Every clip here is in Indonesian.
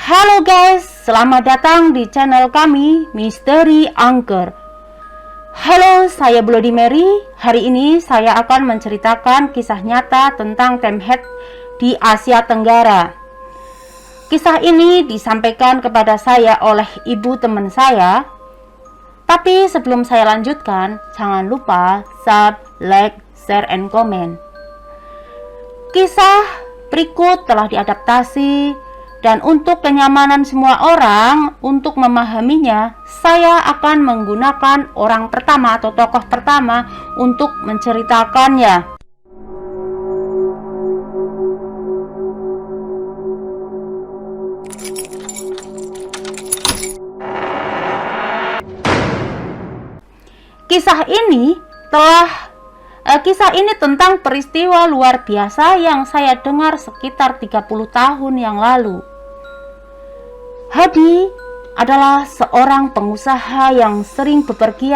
Halo guys, selamat datang di channel kami Misteri Angker. Halo, saya Bloody Mary. Hari ini saya akan menceritakan kisah nyata tentang Temhet di Asia Tenggara. Kisah ini disampaikan kepada saya oleh ibu teman saya. Tapi sebelum saya lanjutkan, jangan lupa sub, like, share, and comment. Kisah berikut telah diadaptasi, dan untuk kenyamanan semua orang untuk memahaminya, saya akan menggunakan orang pertama atau tokoh pertama untuk menceritakannya. Kisah ini tentang peristiwa luar biasa yang saya dengar sekitar 30 tahun yang lalu. Hadi adalah seorang pengusaha yang sering pergi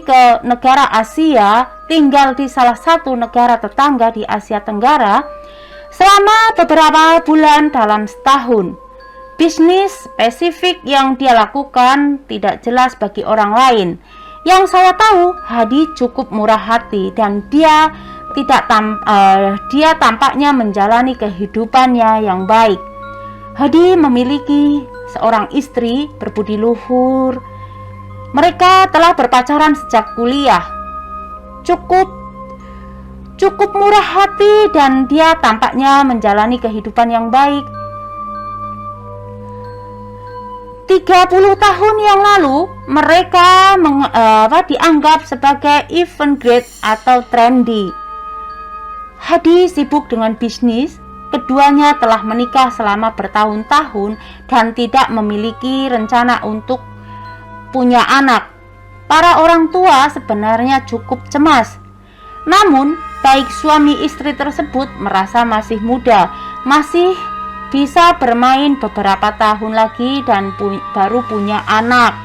ke negara Asia, tinggal di salah satu negara tetangga di Asia Tenggara selama beberapa bulan dalam setahun. Bisnis spesifik yang dia lakukan tidak jelas bagi orang lain. Yang saya tahu, Hadi cukup murah hati dan dia tampaknya menjalani kehidupannya yang baik. Hadi memiliki seorang istri berbudi luhur. Mereka telah berpacaran sejak kuliah. Cukup murah hati dan dia tampaknya menjalani kehidupan yang baik. 30 tahun yang lalu, mereka dianggap sebagai even grade atau trendy. Hadi sibuk dengan bisnis. Keduanya telah menikah selama bertahun-tahun dan tidak memiliki rencana untuk punya anak. Para orang tua sebenarnya cukup cemas. Namun, baik suami istri tersebut merasa masih muda, masih bisa bermain beberapa tahun lagi dan baru punya anak.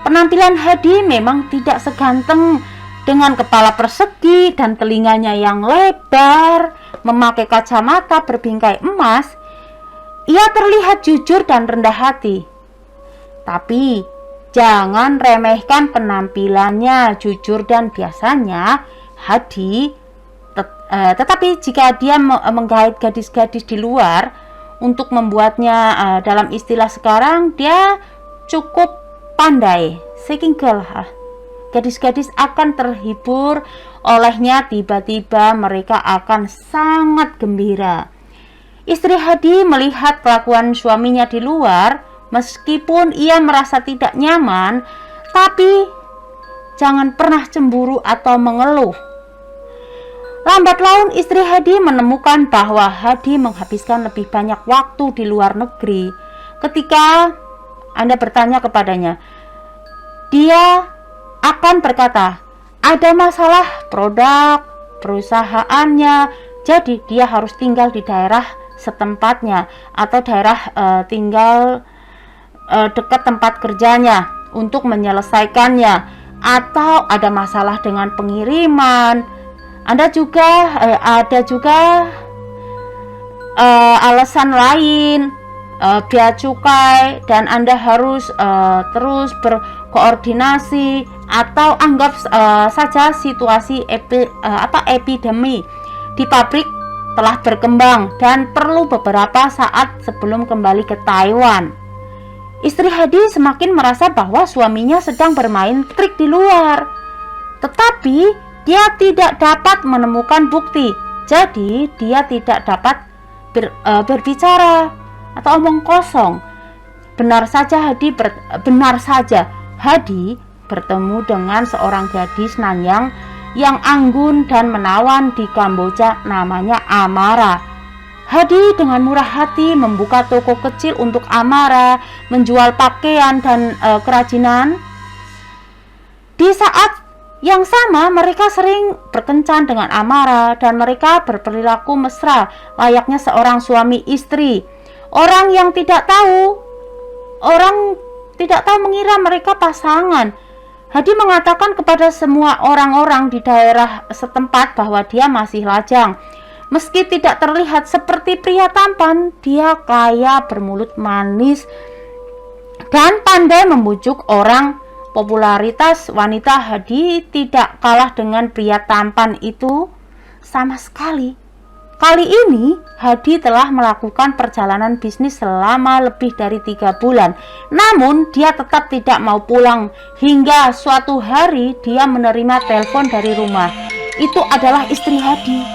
Penampilan Hadi memang tidak seganteng, dengan kepala persegi dan telinganya yang lebar, memakai kacamata berbingkai emas. Ia terlihat jujur dan rendah hati. Tapi jangan remehkan penampilannya jujur dan biasanya Hadi. Tetapi jika dia menggait gadis-gadis di luar untuk membuatnya, dalam istilah sekarang, dia cukup pandai, seeking girl. Gadis-gadis akan terhibur olehnya, tiba-tiba mereka akan sangat gembira. Istri Hadi melihat kelakuan suaminya di luar, meskipun ia merasa tidak nyaman, tapi jangan pernah cemburu atau mengeluh. Lambat laun istri Hadi menemukan bahwa Hadi menghabiskan lebih banyak waktu di luar negeri. Ketika Anda bertanya kepadanya, dia akan berkata, ada masalah produk perusahaannya, jadi dia harus tinggal di daerah setempatnya atau daerah tinggal dekat tempat kerjanya untuk menyelesaikannya, atau ada masalah dengan pengiriman. Ada juga alasan lain, bea cukai, dan Anda harus terus berkoordinasi, atau anggap saja situasi epidemi di pabrik telah berkembang dan perlu beberapa saat sebelum kembali ke Taiwan. Istri Hadi semakin merasa bahwa suaminya sedang bermain trik di luar, tetapi dia tidak dapat menemukan bukti, jadi dia tidak dapat berbicara atau omong kosong. Benar saja Hadi bertemu dengan seorang gadis Nanyang yang anggun dan menawan di Kamboja, namanya Amara. Hadi dengan murah hati membuka toko kecil untuk Amara, menjual pakaian dan kerajinan. Di saat yang sama, mereka sering berkencan dengan Amara dan mereka berperilaku mesra layaknya seorang suami istri. Orang tidak tahu mengira mereka pasangan. Hadi mengatakan kepada semua orang-orang di daerah setempat bahwa dia masih lajang. Meski tidak terlihat seperti pria tampan, dia kaya, bermulut manis, dan pandai membujuk orang. Popularitas wanita Hadi tidak kalah dengan pria tampan itu sama sekali. Kali ini Hadi telah melakukan perjalanan bisnis selama lebih dari 3 bulan. Namun dia tetap tidak mau pulang. Hingga suatu hari dia menerima telepon dari rumah. Itu adalah istri Hadi.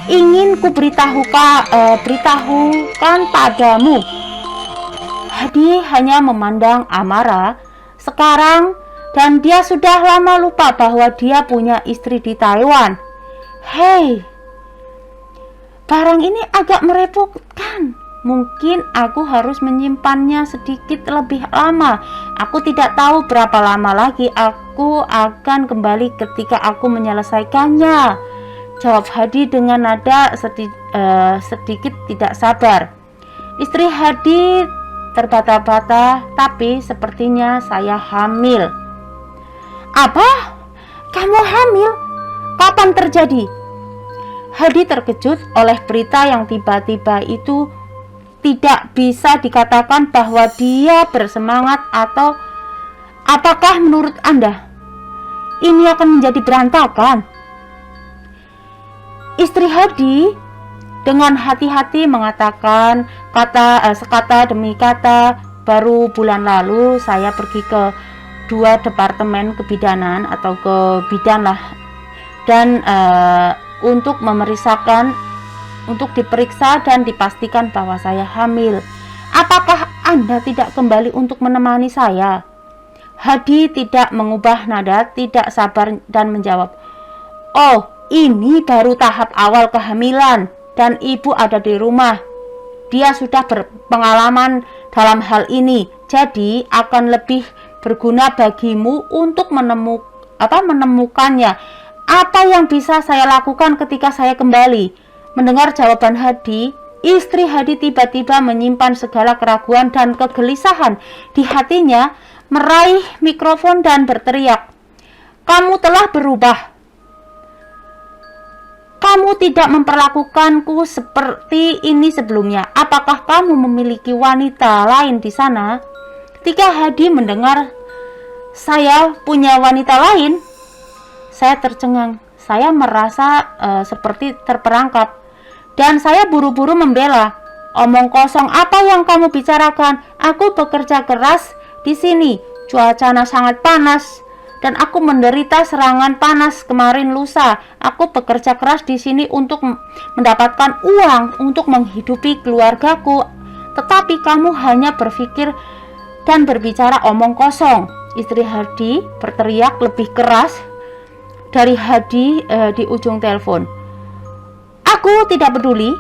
Ingin beritahukan padamu. Hadi hanya memandang Amara sekarang, dan dia sudah lama lupa bahwa dia punya istri di Taiwan. Hei, barang ini agak merepotkan. Mungkin aku harus menyimpannya sedikit lebih lama. Aku tidak tahu berapa lama lagi aku akan kembali ketika aku menyelesaikannya, jawab Hadi dengan nada sedikit tidak sabar. Istri Hadi terbata-bata, tapi sepertinya saya hamil. Apa? Kamu hamil? Kapan terjadi? Hadi terkejut oleh berita yang tiba-tiba itu. Tidak bisa dikatakan bahwa dia bersemangat, atau apakah menurut Anda ini akan menjadi berantakan? Istri Hadi dengan hati-hati mengatakan sekata demi kata, baru bulan lalu saya pergi ke 2 departemen kebidanan atau ke bidan lah, dan untuk diperiksa dan dipastikan bahwa saya hamil. Apakah Anda tidak kembali untuk menemani saya? Hadi tidak mengubah nada, tidak sabar, dan menjawab, oh, ini baru tahap awal kehamilan, dan ibu ada di rumah. Dia sudah berpengalaman dalam hal ini, jadi akan lebih berguna bagimu untuk menemukannya. Apa yang bisa saya lakukan ketika saya kembali? Mendengar jawaban Hadi, istri Hadi tiba-tiba menyimpan segala keraguan dan kegelisahan di hatinya, meraih mikrofon dan berteriak, kamu telah berubah. Kamu tidak memperlakukanku seperti ini sebelumnya. Apakah kamu memiliki wanita lain di sana? Ketika Hadi mendengar saya punya wanita lain, saya tercengang. Saya merasa seperti terperangkap, dan saya buru-buru membela. Omong kosong, apa yang kamu bicarakan? Aku bekerja keras di sini. Cuacanya sangat panas, dan aku menderita serangan panas kemarin lusa. Aku bekerja keras di sini untuk mendapatkan uang untuk menghidupi keluargaku. Tetapi kamu hanya berpikir dan berbicara omong kosong. Istri Hadi berteriak lebih keras dari Hadi di ujung telepon. Aku tidak peduli.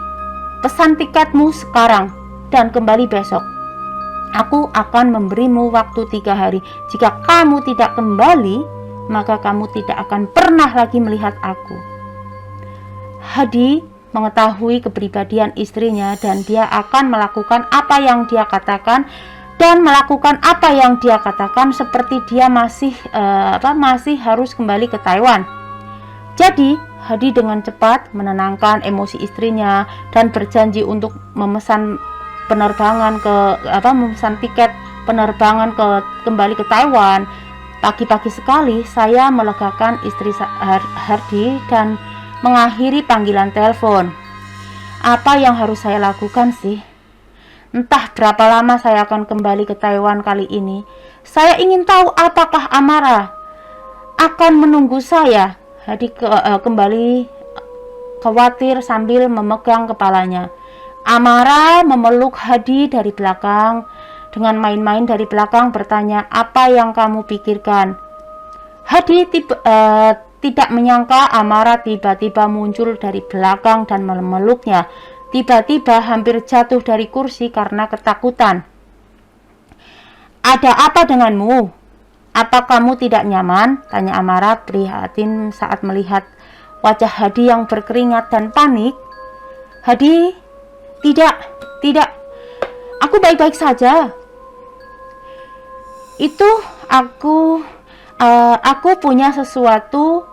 Pesan tiketmu sekarang dan kembali besok. Aku akan memberimu waktu 3 hari. Jika kamu tidak kembali, maka kamu tidak akan pernah lagi melihat aku. Hadi mengetahui kepribadian istrinya, dan dia akan melakukan apa yang dia katakan, dan melakukan apa yang dia katakan seperti dia masih harus kembali ke Taiwan. Jadi Hadi dengan cepat menenangkan emosi istrinya dan berjanji untuk memesan tiket penerbangan kembali ke Taiwan. Pagi-pagi sekali saya melegakan istri Hadi dan mengakhiri panggilan telepon. Apa yang harus saya lakukan sih? Entah berapa lama saya akan kembali ke Taiwan kali ini. Saya ingin tahu apakah Amara akan menunggu saya. Hadi kembali khawatir sambil memegang kepalanya. Amara memeluk Hadi dari belakang, dengan main-main dari belakang bertanya, apa yang kamu pikirkan? Hadi tidak menyangka Amara tiba-tiba muncul dari belakang dan memeluknya. Tiba-tiba hampir jatuh dari kursi karena ketakutan. Ada apa denganmu? Apa kamu tidak nyaman? Tanya Amara prihatin saat melihat wajah Hadi yang berkeringat dan panik. Hadi, tidak, aku baik-baik saja. Itu aku punya sesuatu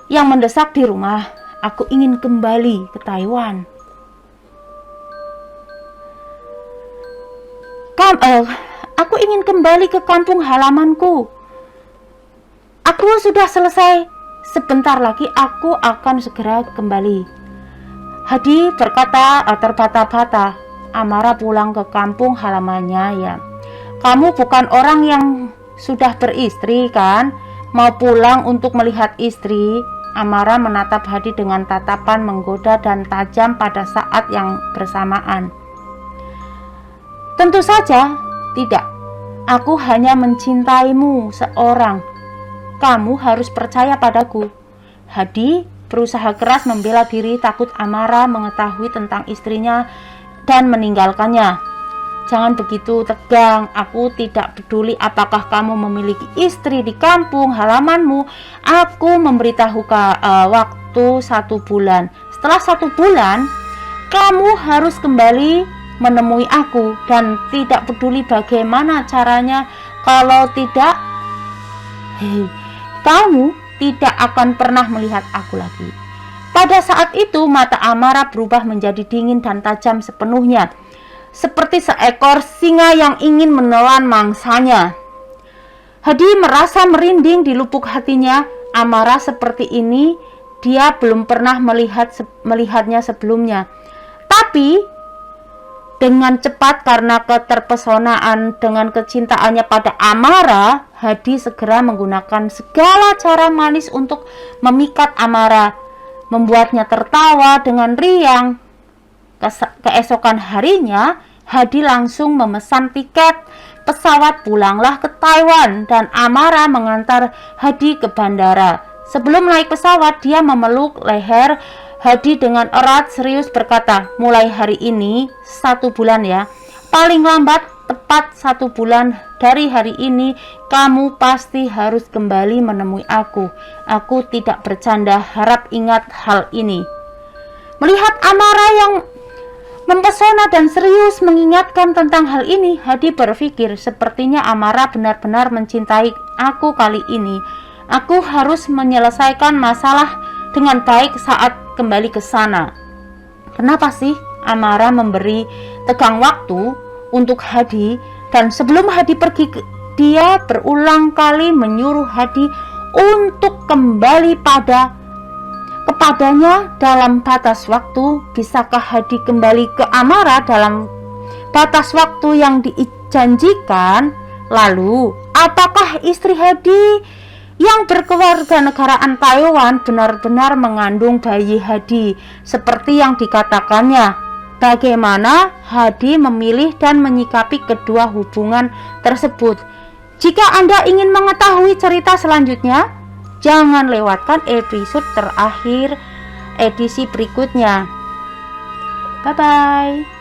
yang mendesak di rumah. Aku ingin kembali ke Taiwan. Aku ingin kembali ke kampung halamanku. Aku sudah selesai. Sebentar lagi aku akan segera kembali. Hadi berkata terbata-bata. Amara pulang ke kampung halamannya ya. Kamu bukan orang yang sudah beristri kan? Mau pulang untuk melihat istri? Amara menatap Hadi dengan tatapan menggoda dan tajam pada saat yang bersamaan. Tentu saja tidak. Aku hanya mencintaimu seorang. Kamu harus percaya padaku. Hadi berusaha keras membela diri, takut Amara mengetahui tentang istrinya dan meninggalkannya. Jangan begitu tegang. Aku tidak peduli apakah kamu memiliki istri di kampung halamanmu. Aku memberitahu waktu 1 bulan. Setelah 1 bulan, kamu harus kembali menemui aku, dan tidak peduli bagaimana caranya. Kalau tidak, kamu tidak akan pernah melihat aku lagi. Pada saat itu mata Amara berubah menjadi dingin dan tajam sepenuhnya, seperti seekor singa yang ingin menelan mangsanya. Hadi merasa merinding di lubuk hatinya. Amara seperti ini dia belum pernah melihatnya sebelumnya. Tapi dengan cepat, karena keterpesonaan dengan kecintaannya pada Amara, Hadi segera menggunakan segala cara manis untuk memikat Amara, membuatnya tertawa dengan riang. Keesokan harinya, Hadi langsung memesan tiket pesawat pulanglah ke Taiwan, dan Amara mengantar Hadi ke bandara. Sebelum naik pesawat, dia memeluk leher Hadi dengan erat, serius berkata, mulai hari ini 1 bulan ya, paling lambat tepat 1 bulan dari hari ini, kamu pasti harus kembali menemui aku. Aku tidak bercanda, harap ingat hal ini. Melihat Amara yang mempesona dan serius mengingatkan tentang hal ini, Hadi berpikir, sepertinya Amara benar-benar mencintai aku kali ini. Aku harus menyelesaikan masalah dengan baik saat kembali ke sana. Kenapa sih Amara memberi tegang waktu untuk Hadi, dan sebelum Hadi pergi, dia berulang kali menyuruh Hadi untuk kembali kepadanya dalam batas waktu. Bisakah Hadi kembali ke Amara dalam batas waktu yang dijanjikan? Lalu, apakah istri Hadi yang berkewarganegaraan Taiwan benar-benar mengandung bayi Hadi seperti yang dikatakannya? Bagaimana Hadi memilih dan menyikapi kedua hubungan tersebut? Jika Anda ingin mengetahui cerita selanjutnya, jangan lewatkan episode terakhir edisi berikutnya. Bye bye.